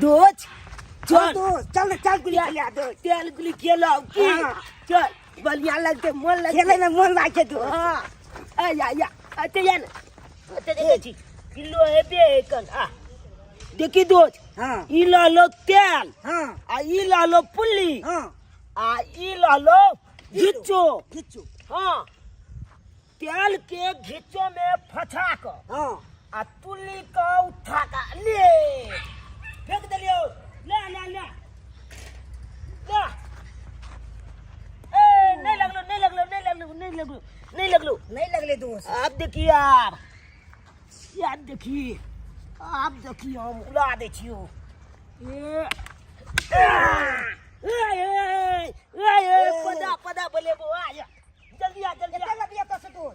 दोस्त चल चल चल गुली खेला दो तेल गुली खेलो की चल बढ़िया लगते मन लगते खेले में मन लागे दो हाँ या अते यान अते देखी किलो है बेकन देखी दोस्त हाँ ई लालो तेल हाँ आ ई लालो पुल्ली हाँ आ ई लालो घिच्चो खिच्चू हाँ तेल के घिच्चो में फंसा कर हाँ आ तुल्ली का उठा का ले फेंक दिलियो ले ले ले ले ए नहीं लगलो नहीं लगलो नहीं लगलो नहीं लगलो नहीं लगलो नहीं लगले दोस्त आप देखिए यार देखिए आप देखिए हम उड़ा दे छियो ये पदा पदा बोले वो आ जा जल्दी आ चल अभी तो से तू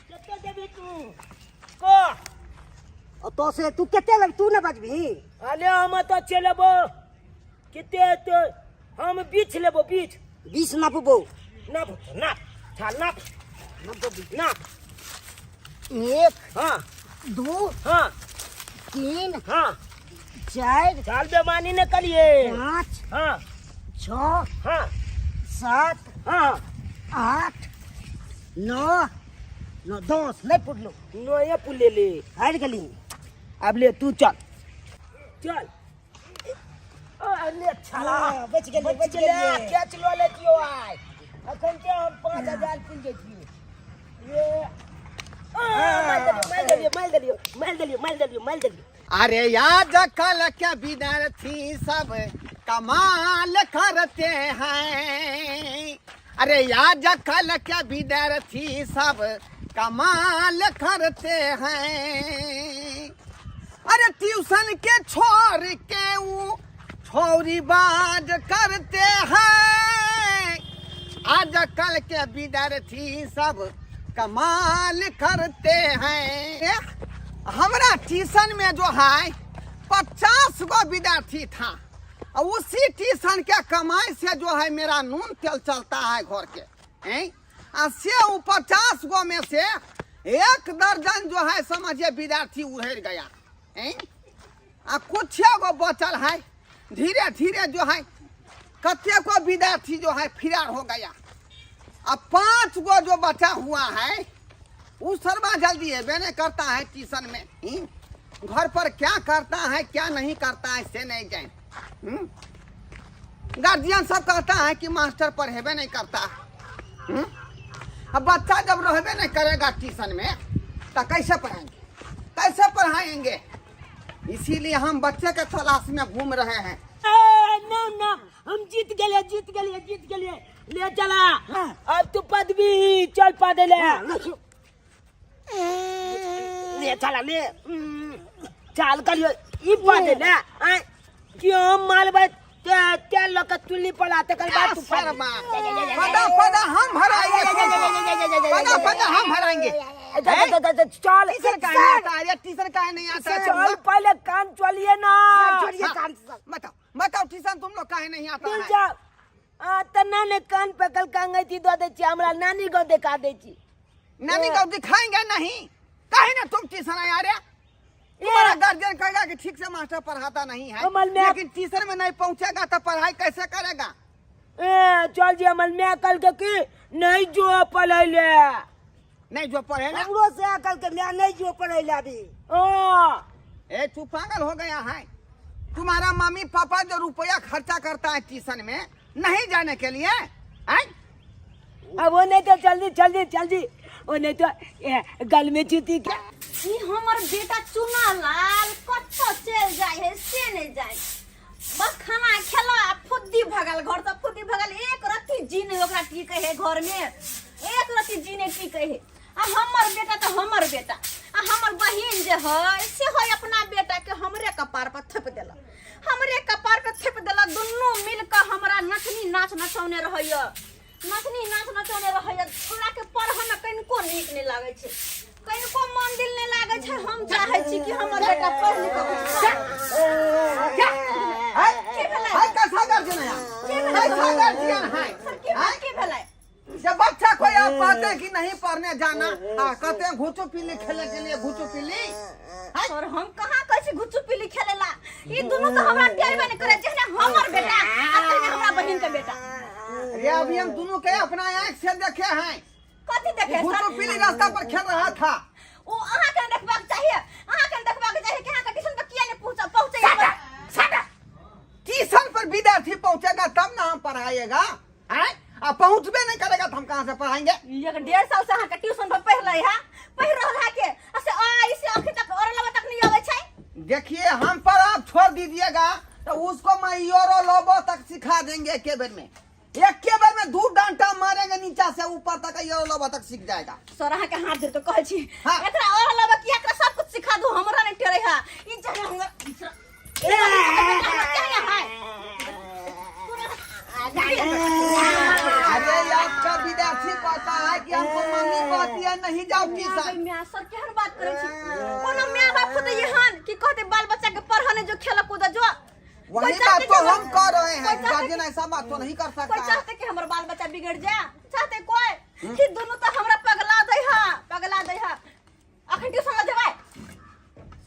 कितने देबी तू को और तो से तू केते लग तू न बजबी अले हम तो चलबो किते तो हम बीच लेबो बीच 20 नापबो नाप नाप चल नाप नाप एक हाँ 2 हाँ 3 हाँ 4 चाल बेमानी न करिए 5 हाँ 6 हाँ 7 हाँ 8 9 10 नहीं पुडलो नोया पुले ले हार गली अब ले तू चल चल अरे छला बच गेली क्या चलो ले दियो आय अखन के हम 5000 पिल दे दियो ये माल दलियो अरे याद कल के विद्यार्थी सब कमाल करते हैं। अरे याद कल के विद्यार्थी सब कमाल करते हैं। अरे ट्यूशन के छोड़ के वो छोरी बाज करते हैं। आज कल के विद्यार्थी सब कमाल करते हैं। हमारा ट्यूशन में जो है 50 गो विद्यार्थी था और उसी ट्यूशन के कमाई से जो है मेरा नून तेल चलता है घर के हैं। से 50 गो में से 1 दर्जन जो है समझिए विद्यार्थी उहर गया हैं। कुछ गो बचल है। धीरे धीरे जो है कते को विद्यार्थी जो है फिरार हो गया। अब 5 गो जो बचा हुआ है वो सर्वा जल्दी है नहीं करता है ट्यूशन में। घर पर क्या करता है क्या नहीं करता है से नहीं जाए। गार्जियन सब कहता है कि मास्टर पढ़ेबे नहीं करता। अब बच्चा जब रहबे नहीं करेगा ट्यूशन में तो कैसे पढ़ाएंगे कैसे पढ़ाएंगे। इसीलिए हम बच्चे के तलाश में घूम रहे हैं। ना हम जीत गए ले चला अब तू पदवी चल पा ले ले चला ले चाल करियो ई पादे ले क्यों माल बत क्या लोग तुल्ली पड़ाते कर बात तू शर्मा पदा हम भराएंगे। पदा हम भराएंगे। चल टीचर का नहीं आता। चल पहले कान चलिए ना बताओ ट्यूशन तुम लोग काहे नहीं आता है। तना ने कान पकड़ कांगे थी दो दे हमरा नानी को दिखा दे छी नानी को दिखाएंगे नहीं काहे ना तुम ट्यूशन आया रे। तुम्हारा गार्जियन कहेगा कि ठीक से मास्टर पढ़ाता नहीं है लेकिन ट्यूशन में नहीं पहुंचेगा तो पढ़ाई कैसे करेगा। चल जी अमल में कल के की नहीं जो पढ़े ले नहीं जो पढ़ेगा हमरो से अकल के मैं नहीं जो पढ़े ला अभी। ए तू पागल हो गया है। तुम्हारा मम्मी पापा जो रुपया खर्चा करता है ट्यूशन में नहीं जाने के लिए है? अब वो नहीं तो जल्दी वो नहीं तो गल में चुती क्या ई हमर बेटा चुना लाल कत्तो चल जाए है से नहीं जाए। बस खाना खेला फुद्दी भगल घर तो फुद्दी भगल एक रत्ती जीने ओकरा टिके है घर में एक रत्ती जीने टिके है। आ हमर बेटा तो हमर बेटा आ हमर बहिन जे है से है अपना बेटा के हमरे कपार पर थप देला दुन्नु मिल के हमरा नचनी नाच नचौने रहैया छोड़ा के पढ़े में कनिको नीक नहीं लागे छे कनिको मन दिल नहीं लागे छे। हम चाहे छी कि हमर बेटा पढ़ लिख कैसा गार्जियन है के भेलै जब बच्चा कोई आप कहते हैं कि नहीं पढ़ने जाना कहते हैं घुचो पीली खेलने के लिए घुचो पीली और हम कहाँ कैसे घुचू पीली खेलेला ई दोनों तो हमरा टेरबे नहीं करे जेहने हमर बेटा आ तेहने हमरा बहिन के बेटा। अरे अभी हम दोनों के अपना आँख से देखे हैं। कथी देखे भूतो सर? पीली रास्ता पर खेल रहा था। ओ अहाँ के देखबाक चाहिए, अहाँ के देखबाक चाहिए कि अहाँ के ट्यूशन पर किया नहीं पहुंचे। ट्यूशन पर विद्यार्थी पहुंचेगा तब ना हम पढ़ाएगा, हैं? अब पहुंचबे नहीं करेगा तो हम कहाँ से पढ़ाएंगे? ये 1.5 साल से अहाँ के ट्यूशन पर पढ़ रही है, पढ़ रहल है के ऐसे आ इसे आखिर तक और लबा तक नहीं आवे छै। देखिए हम पर आप छोड़ दीजिएगा तो उसको मैं योरो लोबो तक सिखा देंगे एक बेर में। एक के बेर में 2 डांटा मारेंगे नीचा से ऊपर तक, योरो लोबो तक सीख जाएगा। सर अहाँ के हाथ जोड़ के कहै छी हाँ। एकरा और लबा कि एकरा सब कुछ सिखा दो, हमरा नहीं टेरे है ई जगह हमरा अरे आपका विद्यार्थी कहता है कि हमको मम्मी कहती है नहीं जाओ ट्यूशन। मैं सर केहन बात करे छी? कोनो माय बाप को तो यहां की कहते बाल बच्चा के पढ़ाने जो खेल कूद जो वही बात तो हम कर रहे हैं। गार्जियन ऐसा बात तो नहीं कर कोई सकता है। चाहते कि हमर बाल बच्चा बिगड़ जाए? चाहते कोई कि दोनों तो हमरा पगला दे हा अखन ट्यूशन ले जेबै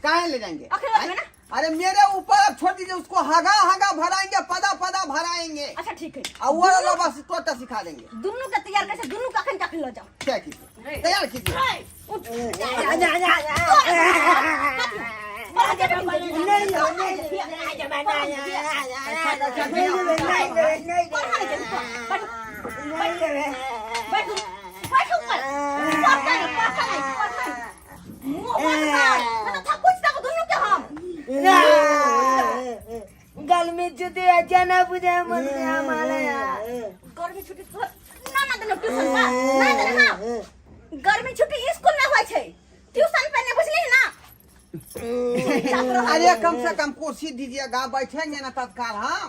कहाँ ले जाएंगे? अखन ले जेबै ना? अरे मेरे ऊपर अब छोड़ दीजिए, उसको हगा भराएंगे, पदा भराएंगे अच्छा ठीक है, और वो लोग बस तो सिखा देंगे। दोनों के तैयार कैसे दोनों का अखन ले जाओ। क्या कीजिए? तैयार कीजिए। उठ गल में जुदे अचानक बुझे मन में हमारे गर्मी छुट्टी ना देना ट्यूशन ना देना हां गर्मी छुट्टी स्कूल में होय छै, ट्यूशन पे नहीं बुझली ना। अरे कम से कम कुर्सी दीजिएगा, बैठेंगे ना तत्काल हम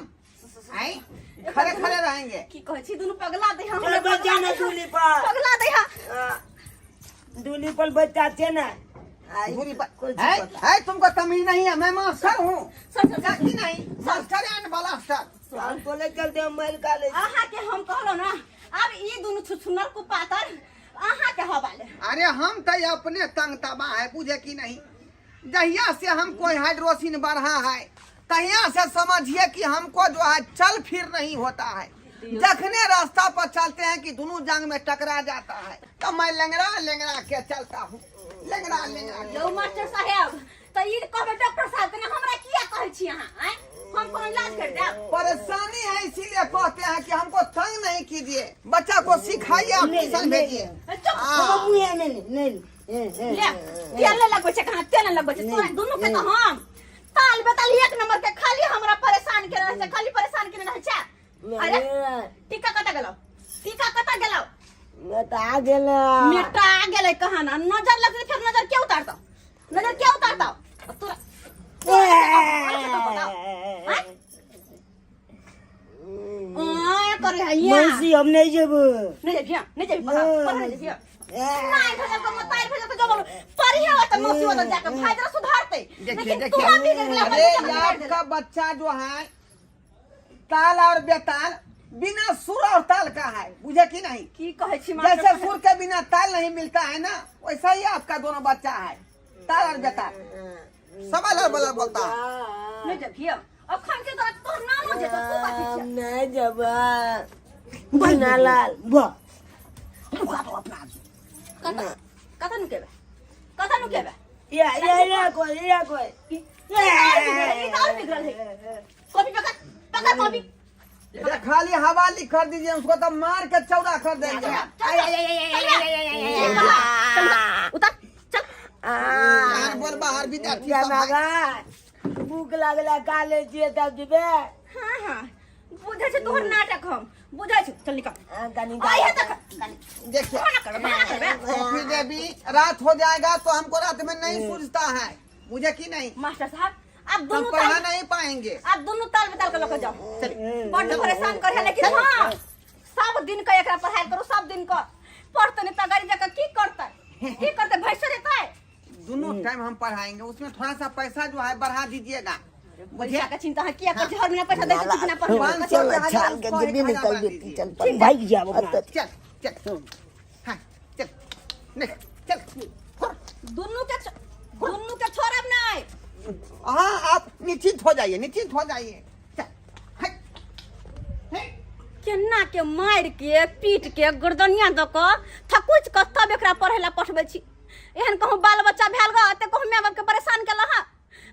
खड़े रहेंगे। की कहै छी दोनों पगला दे हम बच्चा ना दूली पर पगला दे हा दूली पर बच्चा छे ना दूरी पर है तुमको तमीज नहीं है? मैं मास्टर हूँ। सर कि नहीं? Master and blaster. हम तो ले चलते हम मार काले आहा के हम कहलो ना अब ई दोनों छुछुनर को पातर आहा के हवाले। अरे हम तो अपने तंग तबा है, बुझे कि नहीं? जहिया से हमको हाइड्रोसिन बढ़ा है तहिया से समझिए कि हमको जो है चल फिर नहीं होता है। जखने रास्ता पर चलते हैं कि दोनों जांग में टकरा जाता है तो मैं लेंगड़ा के चलता हूँ। लेंगड़ा यौ मास्टर साहब तो ई कहबे डॉक्टर साहब के ना हमरा किया कहै छी अहाँ हम कोनो इलाज कर देब? परेशानी है इसीलिए कहते हैं कि हमको तंग नहीं कीजिए, बच्चा को सिखाइए, आप ट्यूशन भेजिए। हम मुंह नहीं ले तेल लगबै छै कहां तेल लगबै छै तोरा दोनों के तो हम ताल बताल एक नंबर के खाली हमरा परेशान के रहे छै, खाली परेशान के रहे छै। अरे टीका कता गेलौ मेटा गेला मेटा गेलै कहां ना नजर लगतै फिर नजर के उतारता तोरा करे है ये मौसी हम नहीं जेबो नहीं जेबी पढ़ा नहीं जेबी नहीं भजल को मताई भजल तो जब पढ़ी है तो मौसी वाला जाके फायदा सुधारते। देखिए अरे आपका बच्चा जो है ताल और बेताल बिना सुर और ताल का है, बुझे कि नहीं? की कहै छी जैसे सुर के बिना ताल नहीं मिलता है ना, वैसा ही आपका दोनों बच्चा है, ताल और बेताल सबल बोलता है। नहीं जेबी अखन के तो नाम हो जेतो तू बात छै नहीं जबा बनालाल बा कथा नु केबे या कोई ये और बिगड़ल है कॉपी पकड़ कॉपी खाली हवा लिख कर दीजिए, उसको तो मार के चौड़ा कर देंगे। उतर चल बोल बाहर विद्यार्थी भूख लागला काले छिए तब जेबे। हां बुझै छै तोहर नाटक हम बुझै छै चल निकल कनी आइए तक देखिए करबे कॉफी देवी रात हो जाएगा तो हमको रात में नहीं सूझता है, मुझे कि नहीं? मास्टर साहब आप हम दोनों पढ़ा नहीं पाएंगे। आप दोनों ताल बेताल के लेके जाओ बड़ परेशान कर है लेकिन हां सब दिन का एकरा पढ़ाई करो, सब दिन का पढ़ते नहीं तगारी जाकर की करते भैंस रहता है। दोनों टाइम हम पढ़ाएंगे, उसमें थोड़ा सा पैसा जो है बढ़ा दीजिएगा। पैसा का चिंता है किया कर हर महीना पैसा दे के कितना पढ़ 500 छाल के जेबी निकल देती चल भाग जाओ चल हाँ चल चल दोनों के छोड़ब नहीं हाँ आप निश्चिंत हो जाइए, निश्चिंत हो जाइए। केना के मार के पीट के गर्दनिया द क थकुच क तब एकरा पढ़े ला पठबै छी। एहन कहूँ बाल बच्चा भेल ग ते कहूँ माय बाप के परेशान केला हा।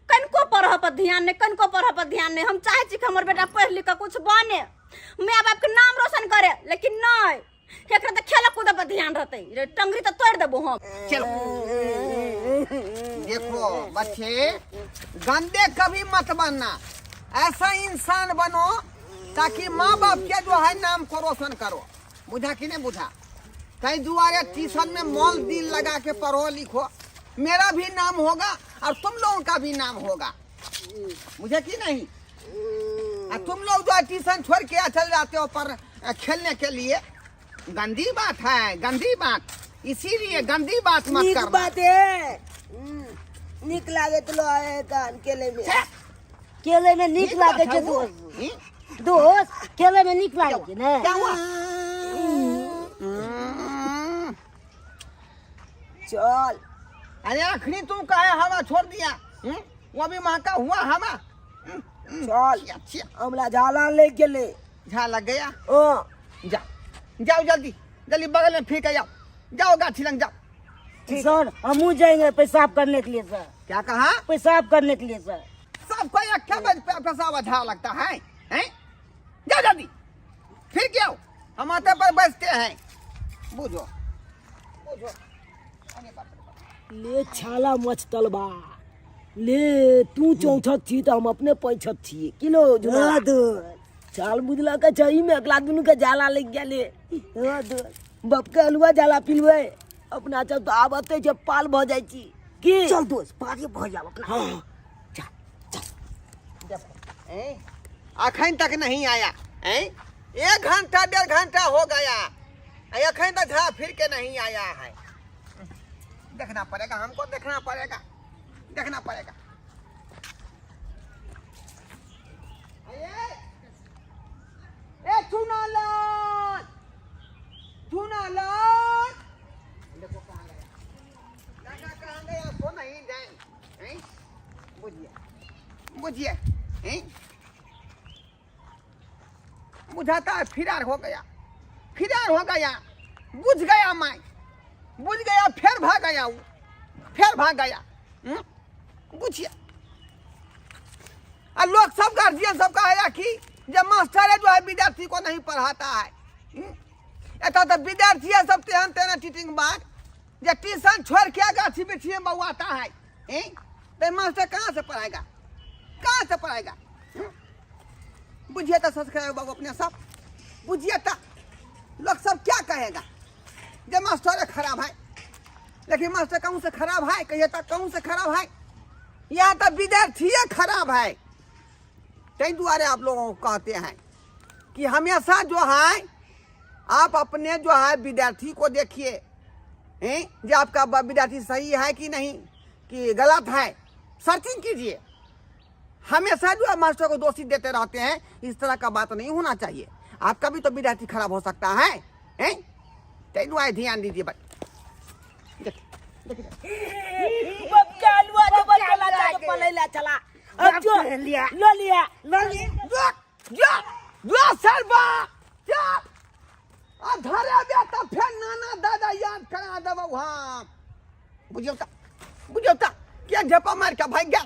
कनको पढ़ पर ध्यान नहीं, कनको पढ़ पर ध्यान नहीं। हम चाहे छी कि हमर बेटा पढ़ लिख के कुछ बने, माय बाप के नाम रोशन करे, लेकिन नहीं एकरा त खेल कूद पर ध्यान रहते। रे टंगरी तो तोड़ देबो हम। चलो देखो बच्चे, गंदे कभी मत बनना, ऐसा इंसान बनो ताकि माँ बाप के जो है नाम को रोशन करो। बुझा कि नहीं बुझा? कहीं दुआरे ट्यूशन में मन दिल लगा के पढ़ो लिखो, मेरा भी नाम होगा और तुम लोगों का भी नाम होगा। मुझे कि नहीं? तुम लोग जो ट्यूशन छोड़ के चल जाते हो पर खेलने के लिए, गंदी बात है, गंदी बात। इसीलिए गंदी बात मत नीक करना। बात है। नीक लागे तो लो आए कान केले में, केले में नीक लागे छे दोस्त। दोस्त केले में नीक लागे छे ने। क्या हुआ? चल अरे आखिरी तुम कहे हवा छोड़ दिया, वो भी महका हुआ हवा। चल अच्छा हमला जाला ले गेले। झा लग गया। ओ जा जाओ जल्दी जल्दी, बगल में फेंक जाओ, जाओ गाछी लंग जाओ। सर हम जाएंगे पेशाब करने के लिए सर। क्या कहा? पेशाब करने के लिए सर। सबको एक पेशाब झा लगता है, हैं? जाओ जल्दी फिर क्या हो, हम आते पर बचते हैं। बुझो बुझो। ले छाला मच तलबा ले, तू चौथत थी तो हम अपने पैछत थी किलो जुना दोस्त चाल बुझला का चाहिए में अगला दुनू के जाला लग गया ले। दोस्त बाप के हलवा जाला पिलवे अपना चल तो आब अते जब पाल भ जाई छी की। चल दोस्त पारी भ जाओ अपना। हाँ अखन तक नहीं आया, हैं? 1 घंटा 1.5 घंटा हो गया, अखन तक झा फिर के नहीं आया है। देखना पड़ेगा, हमको देखना पड़ेगा, देखना पड़ेगा। ए चुनालाल, चुनालाल, देखो कहाँ गया, कहाँ गया, सो नहीं जाए, हैं? बुझिए बुझिए, हैं? बुझाता है फिरार हो गया, फिरार हो गया। बुझ गया मैं, बुझ गया, फिर भाग गया वो, फिर भाग गया। बुझिए और लोग सब गार्जियन सब कहेगा कि जब मास्टर है जो है विद्यार्थी को नहीं पढ़ाता है। ऐसा तो विद्यार्थी है सब तेहन तेना टीचिंग बाग, जब ट्यूशन छोड़ के गाछी बिछी में बउआता है, तो मास्टर कहाँ से पढ़ाएगा, कहाँ से पढ़ाएगा? बुझिए तो सच कहे बाबू अपने सब, बुझिए तो लोग सब क्या कहेगा जब मास्टर खराब है। लेकिन मास्टर कहूँ से खराब है, कहिए तो कहूँ से खराब है, यहाँ तो विद्यार्थी खराब है। कई दुआरे आप लोगों को कहते हैं कि हमेशा जो है आप अपने जो है विद्यार्थी को देखिए, जो आपका विद्यार्थी सही है कि नहीं कि गलत है, सर्चिंग कीजिए। हमेशा जो है मास्टर को दोषी देते रहते हैं, इस तरह का बात नहीं होना चाहिए। आपका भी तो विद्यार्थी खराब हो सकता है, हैं? ध्यान दीजिए भाई। बाप के हलवा जो बचला जा के पलेला चला अब जो लिया लो लिया जो सरबा जा अधरे बेटा फिर नाना दादा याद करा देबो हम। बुझियो ता क्या झपा मार के भाग गया।